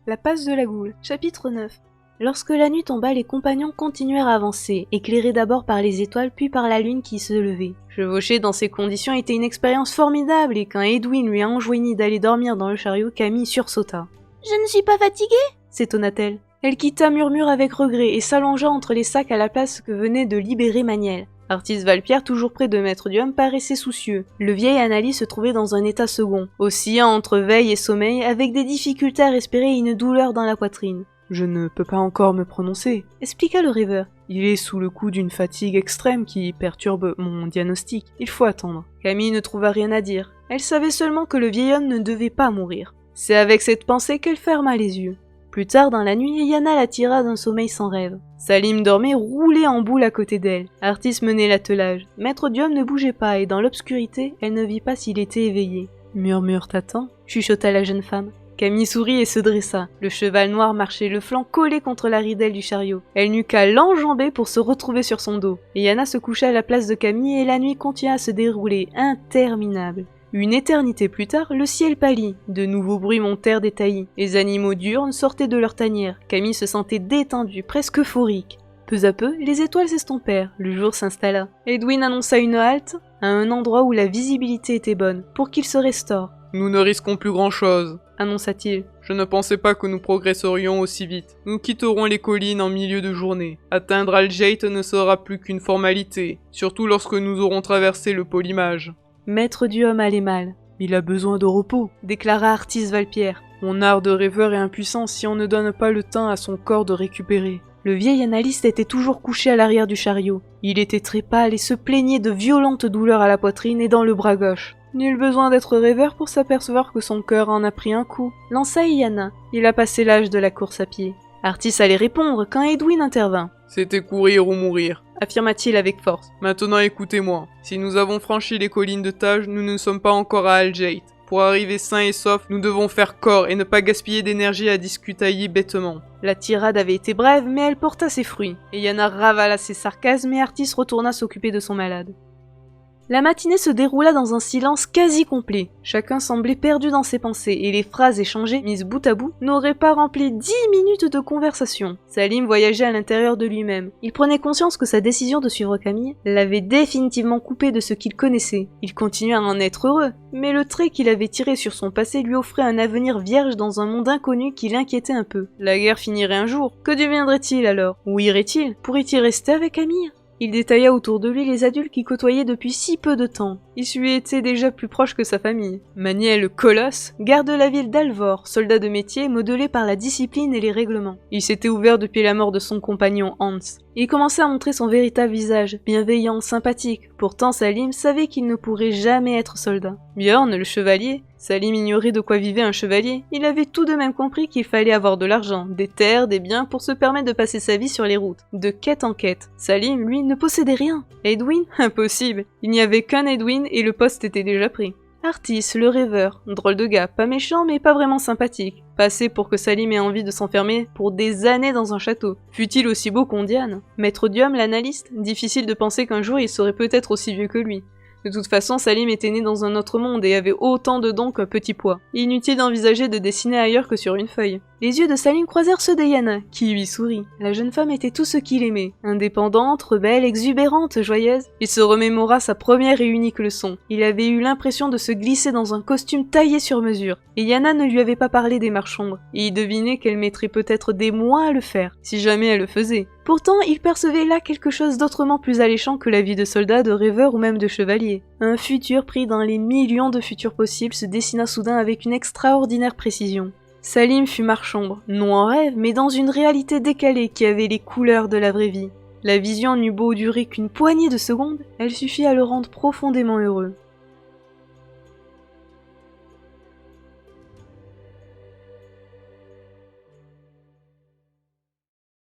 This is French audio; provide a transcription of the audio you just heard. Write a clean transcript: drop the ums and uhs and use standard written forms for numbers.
La passe de la goule. Chapitre 9. Lorsque la nuit tomba, les compagnons continuèrent à avancer, éclairés d'abord par les étoiles puis par la lune qui se levait. Chevaucher dans ces conditions était une expérience formidable et quand Edwin lui a enjoint d'aller dormir dans le chariot, Camille sursauta. « Je ne suis pas fatiguée ?» s'étonna-t-elle. Elle quitta Murmure avec regret et s'allongea entre les sacs à la place que venait de libérer Maniel. Artis Valpierre, toujours près de Maître Diom, paraissait soucieux. Le vieil Anali se trouvait dans un état second, oscillant entre veille et sommeil, avec des difficultés à respirer et une douleur dans la poitrine. « Je ne peux pas encore me prononcer, » expliqua le rêveur. « Il est sous le coup d'une fatigue extrême qui perturbe mon diagnostic. Il faut attendre. » Camille ne trouva rien à dire. Elle savait seulement que le vieil homme ne devait pas mourir. C'est avec cette pensée qu'elle ferma les yeux. Plus tard dans la nuit, Yana la tira d'un sommeil sans rêve. Salim dormait roulé en boule à côté d'elle. Artis menait l'attelage. Maître Diom ne bougeait pas et dans l'obscurité, elle ne vit pas s'il était éveillé. « Murmure t'attend » chuchota la jeune femme. Camille sourit et se dressa. Le cheval noir marchait le flanc collé contre la ridelle du chariot. Elle n'eut qu'à l'enjamber pour se retrouver sur son dos. Et Yana se coucha à la place de Camille et la nuit continua à se dérouler, interminable. Une éternité plus tard, le ciel pâlit, de nouveaux bruits montèrent des taillis. Les animaux diurnes sortaient de leur tanière. Camille se sentait détendue, presque euphorique. Peu à peu, les étoiles s'estompèrent, le jour s'installa. Edwin annonça une halte à un endroit où la visibilité était bonne, pour qu'il se restaure. « Nous ne risquons plus grand-chose » annonça-t-il. « Je ne pensais pas que nous progresserions aussi vite. Nous quitterons les collines en milieu de journée. Atteindre Algate ne sera plus qu'une formalité, surtout lorsque nous aurons traversé le Polymage. » Maître Diom allait mal. « Il a besoin de repos » déclara Artis Valpierre. « Mon art de rêveur est impuissant si on ne donne pas le temps à son corps de récupérer. » Le vieil analyste était toujours couché à l'arrière du chariot. Il était très pâle et se plaignait de violentes douleurs à la poitrine et dans le bras gauche. Nul besoin d'être rêveur pour s'apercevoir que son cœur en a pris un coup, lança Yana. Il a passé l'âge de la course à pied. Artis allait répondre quand Edwin intervint. « C'était courir ou mourir » affirma-t-il avec force. « Maintenant écoutez-moi. Si nous avons franchi les collines de Tage, nous ne sommes pas encore à Algate. Pour arriver sains et saufs, nous devons faire corps et ne pas gaspiller d'énergie à discutailler bêtement. » La tirade avait été brève, mais elle porta ses fruits. Et Yana ravala ses sarcasmes et Artis retourna s'occuper de son malade. La matinée se déroula dans un silence quasi complet. Chacun semblait perdu dans ses pensées, et les phrases échangées, mises bout à bout, n'auraient pas rempli 10 minutes de conversation. Salim voyageait à l'intérieur de lui-même. Il prenait conscience que sa décision de suivre Camille l'avait définitivement coupé de ce qu'il connaissait. Il continuait à en être heureux, mais le trait qu'il avait tiré sur son passé lui offrait un avenir vierge dans un monde inconnu qui l'inquiétait un peu. La guerre finirait un jour. Que deviendrait-il alors? Où irait-il? Pourrait-il rester avec Camille? Il détailla autour de lui les adultes qu'il côtoyait depuis si peu de temps. Ils lui étaient déjà plus proches que sa famille. Maniel le Colosse, garde de la ville d'Alvor, soldat de métier modelé par la discipline et les règlements. Il s'était ouvert depuis la mort de son compagnon Hans. Il commençait à montrer son véritable visage, bienveillant, sympathique. Pourtant Salim savait qu'il ne pourrait jamais être soldat. Björn, le chevalier, Salim ignorait de quoi vivait un chevalier. Il avait tout de même compris qu'il fallait avoir de l'argent, des terres, des biens pour se permettre de passer sa vie sur les routes, de quête en quête. Salim, lui, ne possédait rien. Edwin? Impossible. Il n'y avait qu'un Edwin et le poste était déjà pris. Artis, le rêveur, drôle de gars, pas méchant mais pas vraiment sympathique. Pas assez pour que Salim ait envie de s'enfermer pour des années dans un château. Fut-il aussi beau qu'Ondiane? Maître Diom, l'analyste? Difficile de penser qu'un jour il serait peut-être aussi vieux que lui. De toute façon, Salim était né dans un autre monde et avait autant de dons qu'un petit pois. Inutile d'envisager de dessiner ailleurs que sur une feuille. Les yeux de Salim croisèrent ceux de Yana, qui lui sourit. La jeune femme était tout ce qu'il aimait. Indépendante, rebelle, exubérante, joyeuse. Il se remémora sa première et unique leçon. Il avait eu l'impression de se glisser dans un costume taillé sur mesure. Et Yana ne lui avait pas parlé des marchandes. Et il devinait qu'elle mettrait peut-être des mois à le faire, si jamais elle le faisait. Pourtant, il percevait là quelque chose d'autrement plus alléchant que la vie de soldat, de rêveur ou même de chevalier. Un futur pris dans les millions de futurs possibles se dessina soudain avec une extraordinaire précision. Salim fut marchombre, non en rêve, mais dans une réalité décalée qui avait les couleurs de la vraie vie. La vision n'eut beau durer qu'une poignée de secondes, elle suffit à le rendre profondément heureux.